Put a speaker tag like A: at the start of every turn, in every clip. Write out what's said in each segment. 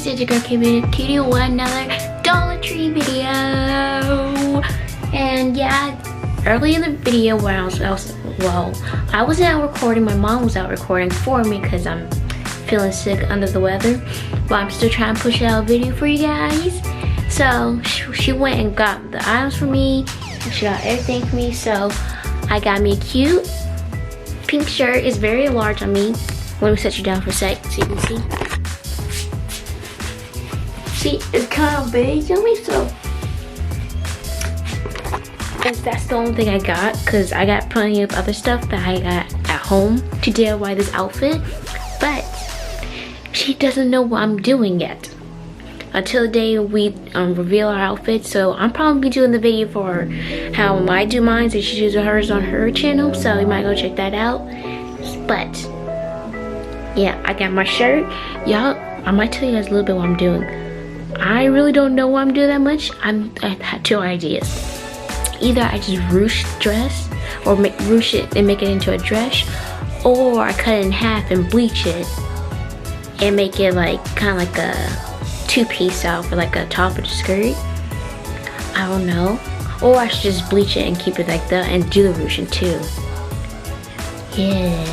A: It's your girl Kpcutie with another Dollar Tree video. And yeah, early in the video where I wasn't out recording. My mom was out recording for me because I'm feeling sick under the weather. But I'm still trying to push out a video for you guys. So she went and got the items for me. She got everything for me. So I got me a cute pink shirt. It's very large on me. Let me set you down for a sec so you can see. See, it's kind of big on me, so. And that's the only thing I got, because I got plenty of other stuff that I got at home to DIY this outfit. But she doesn't know what I'm doing yet until the day we reveal our outfit. So I'm probably doing the video for how I do mine, and she does hers on her channel, so you might go check that out. But yeah, I got my shirt. Y'all, I might tell you guys a little bit what I'm doing. I really don't know what I'm doing that much. I had two ideas. Either I just ruche the dress, or ruche it and make it into a dress, or I cut it in half and bleach it and make it like kind of like a two-piece style for like a top or skirt. I don't know. Or I should just bleach it and keep it like that and do the ruching too. Yeah.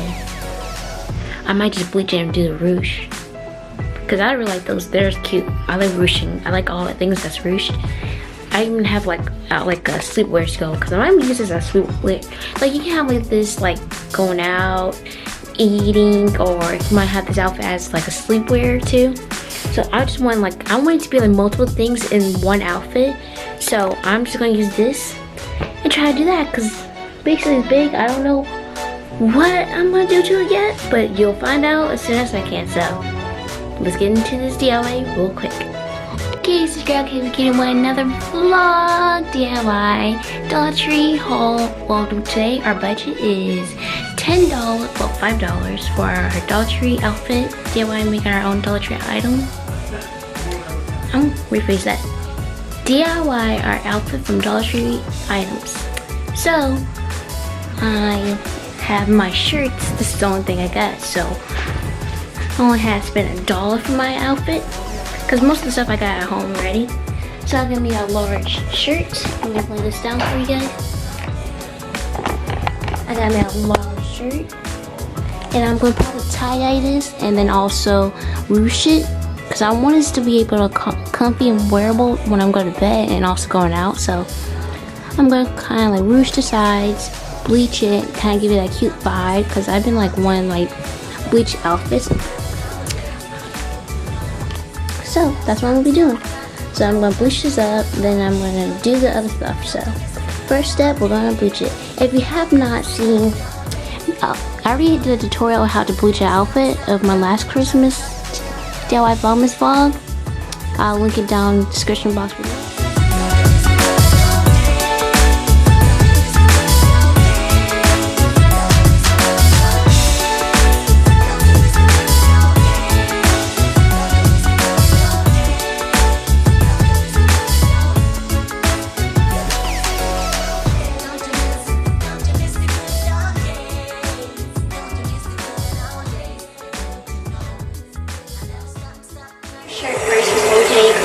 A: I might just bleach it and do the ruche. Because I really like those. They're cute. I like ruching. I like all the things that's ruched. I even have like a sleepwear skill, because I might use this as sleepwear. Like you can have like this like going out, eating, or you might have this outfit as like a sleepwear too. So I just want I want it to be like multiple things in one outfit. So I'm just gonna use this and try to do that, because basically it's big. I don't know what I'm gonna do to it yet, but you'll find out as soon as I can. So let's get into this DIY real quick. Okay, so girl Kpcutie with another vlog DIY Dollar Tree haul. Well, today our budget is $10, well $5 for our Dollar Tree outfit. DIY making our own Dollar Tree item. I'm rephrase that. DIY our outfit from Dollar Tree items. So I have my shirts. This is the only thing I got. So I only had to spend $1 for my outfit, because most of the stuff I got at home already. So I'm gonna be a large shirt. I'm gonna lay this down for you guys. I got me a large shirt, and I'm gonna probably tie-dye this and then also ruche it, because I want this to be able to comfy and wearable when I'm going to bed and also going out. So I'm gonna kind of like ruche the sides, bleach it, kind of give it that cute vibe, because I've been like wanting like bleach outfits. So that's what I'm gonna be doing. So I'm gonna bleach this up, then I'm gonna do the other stuff. So first step, we're gonna bleach it. If you have not seen, I already did a tutorial on how to bleach an outfit of my last Christmas DIY Vlogmas vlog. I'll link it down in the description box below. Shirt versus rotate.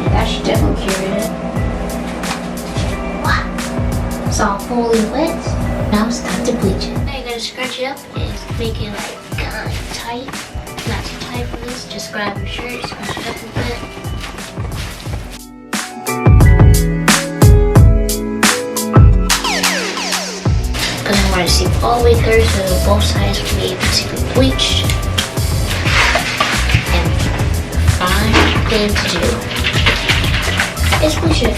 A: That should definitely cure it. Wow. It's all fully wet. Now it's time to bleach it. Now you're gonna scrunch it up and make it like kind of tight. Not too tight for this. Just grab your shirt, scrunch it up a bit. And then we're gonna see all the way through, so both sides will be able to be bleached. And the fine thing to do is bleach it.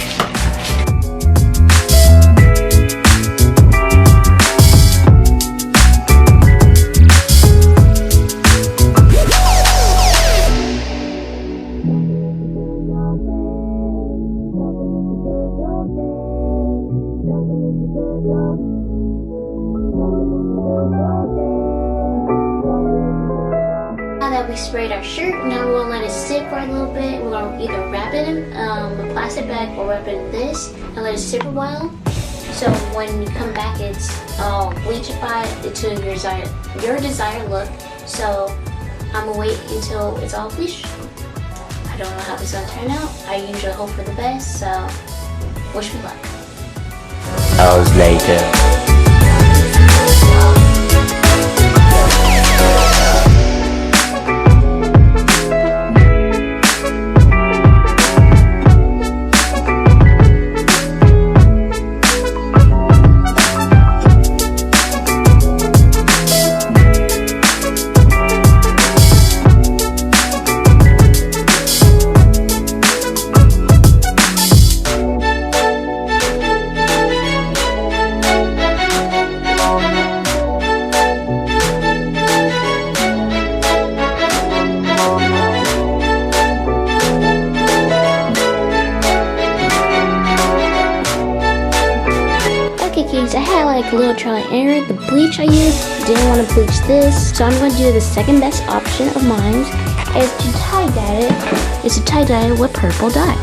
A: we sprayed our shirt. Now we're gonna let it sit for a little bit. We're gonna either wrap it in a plastic bag or wrap it in this and let it sit for a while. So when you come back, it's all bleachified to your desired look. So I'm gonna wait until it's all bleached. I don't know how this is gonna turn out. I usually hope for the best, so wish me luck.
B: Hours later.
A: I had like a little trial and error. The bleach I used, didn't want to bleach this, so I'm going to do the second best option of mine is to tie dye it. It's to tie dye it with purple dye.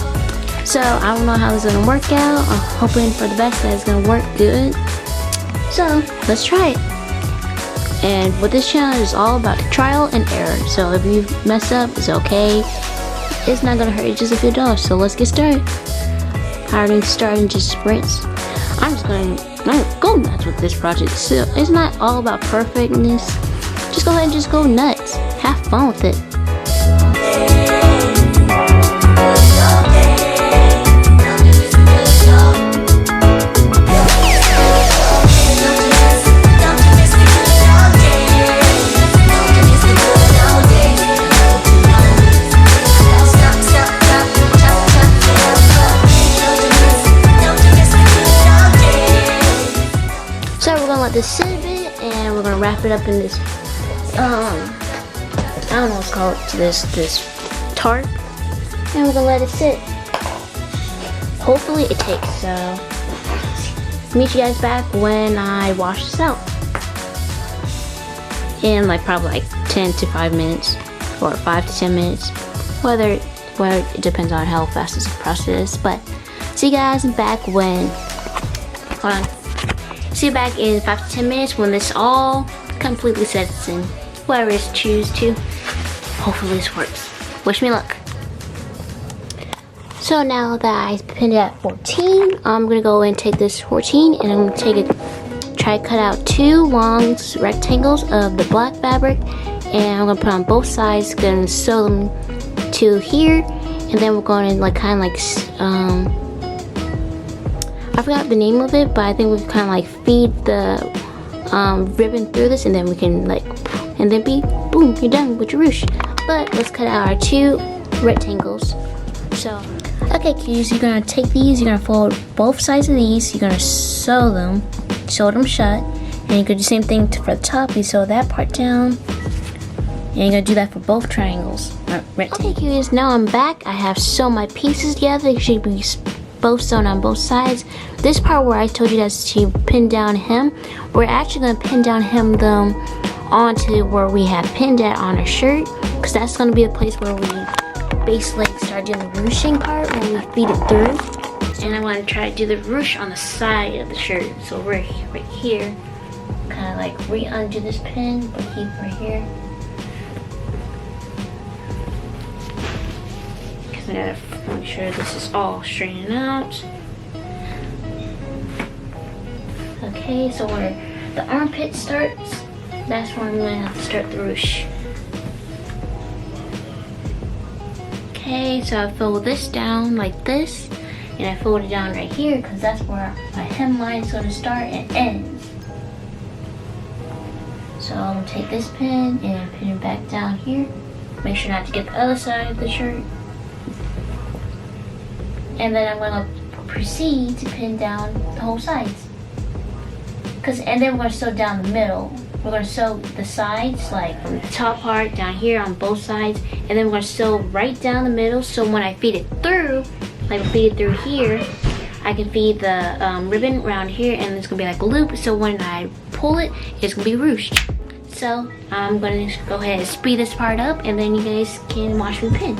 A: So I don't know how this is going to work out. I'm hoping for the best that it's going to work good. So let's try it. And with this channel, it's all about trial and error. So if you mess up, it's okay. It's not going to hurt you just a few dollars. So let's get started. I already started just sprints. I'm just going to go nuts with this project. So it's not all about perfectness. Just go ahead and just go nuts. Have fun with it. Let this sit a bit, and we're gonna wrap it up in this I don't know what's called, this tarp, and we're gonna let it sit. Hopefully it takes. So meet you guys back when I wash this out in like probably like 10 to 5 minutes or 5 to 10 minutes, whether it depends on how fast this process. But see you guys back when see you back in 5 to 10 minutes when this all completely sets in. Whoever is choose to. Hopefully this works. Wish me luck. So now that I pinned it at 14, I'm gonna go and take this 14 and I'm gonna try to cut out 2 long rectangles of the black fabric, and I'm gonna put on both sides, gonna sew them to here, and then we're going to like kind of like I forgot the name of it, but I think we kind of like feed the ribbon through this, and then we can like, and then boom, you're done with your ruche. But let's cut out our 2 rectangles. So, okay, cuties, you're gonna take these, you're gonna fold both sides of these, you're gonna sew them shut, and you can do the same thing for the top. You sew that part down, and you're gonna do that for both triangles, rectangles. Okay, cuties, now I'm back. I have sewn my pieces together. They should be both sewn on both sides. This part where I told you guys to pin down hem, we're actually going to pin down hem them onto where we have pinned it on our shirt, because that's going to be the place where we basically start doing the ruching part, when we feed it through. And I'm going to try to do the ruche on the side of the shirt. So right here, kind of like undo this pin, but keep it right here. I gotta make sure this is all straightened out. Okay, so where the armpit starts, that's where I'm gonna have to start the ruche. Okay, so I fold this down like this, and I fold it down right here because that's where my hemline is gonna start and end. So I'm gonna take this pin and pin it back down here. Make sure not to get the other side of the shirt. And then I'm going to proceed to pin down the whole sides. And then we're going to sew down the middle. We're going to sew the sides, like from the top part down here on both sides. And then we're going to sew right down the middle. So when I feed it through, like feed it through here, I can feed the ribbon around here, and it's going to be like a loop. So when I pull it, it's going to be ruched. So I'm gonna go ahead and speed this part up, and then you guys can watch me pin.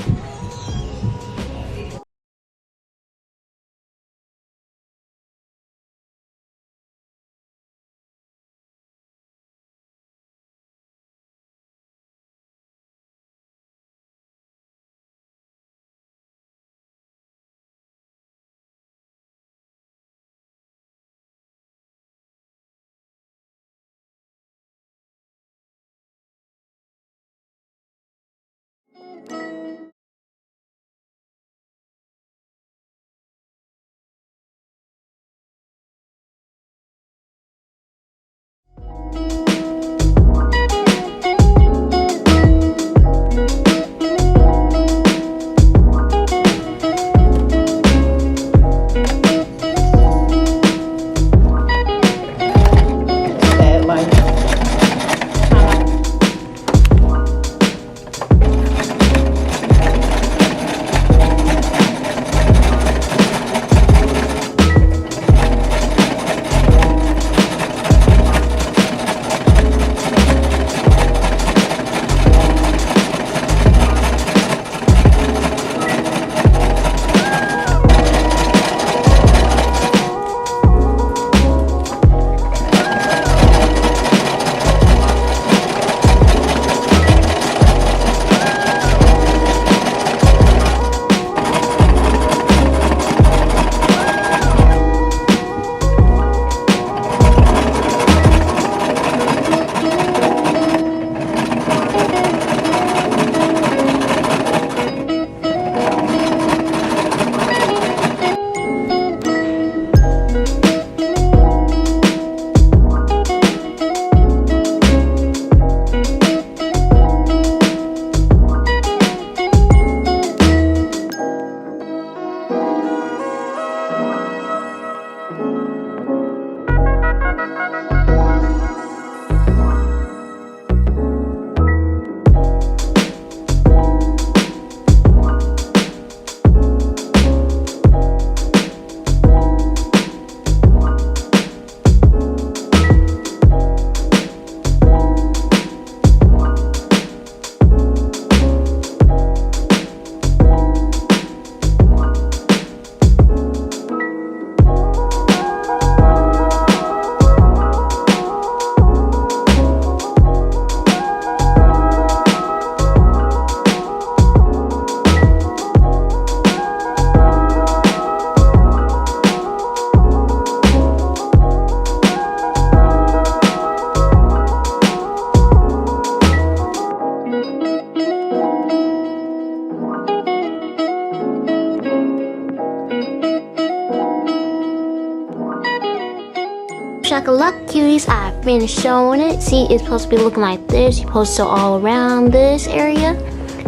A: Luck cuties, I've been showing it. See, it's supposed to be looking like this. You're supposed to sew all around this area,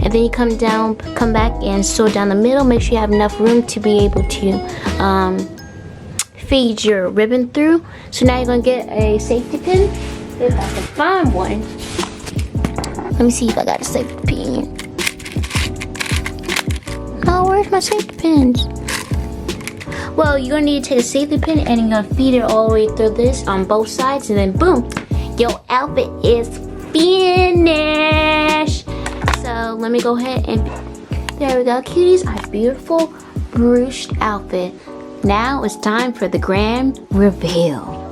A: and then you come back and sew down the middle. Make sure you have enough room to be able to feed your ribbon through. So now you're gonna get a safety pin, if I can find one. Let me see if I got a safety pin. Oh, where's my safety pins? Well, you're gonna need to take a safety pin and you're gonna feed it all the way through this on both sides, and then boom, your outfit is finished. So let me go ahead and there we go, cuties, our beautiful ruched outfit. Now it's time for the grand reveal.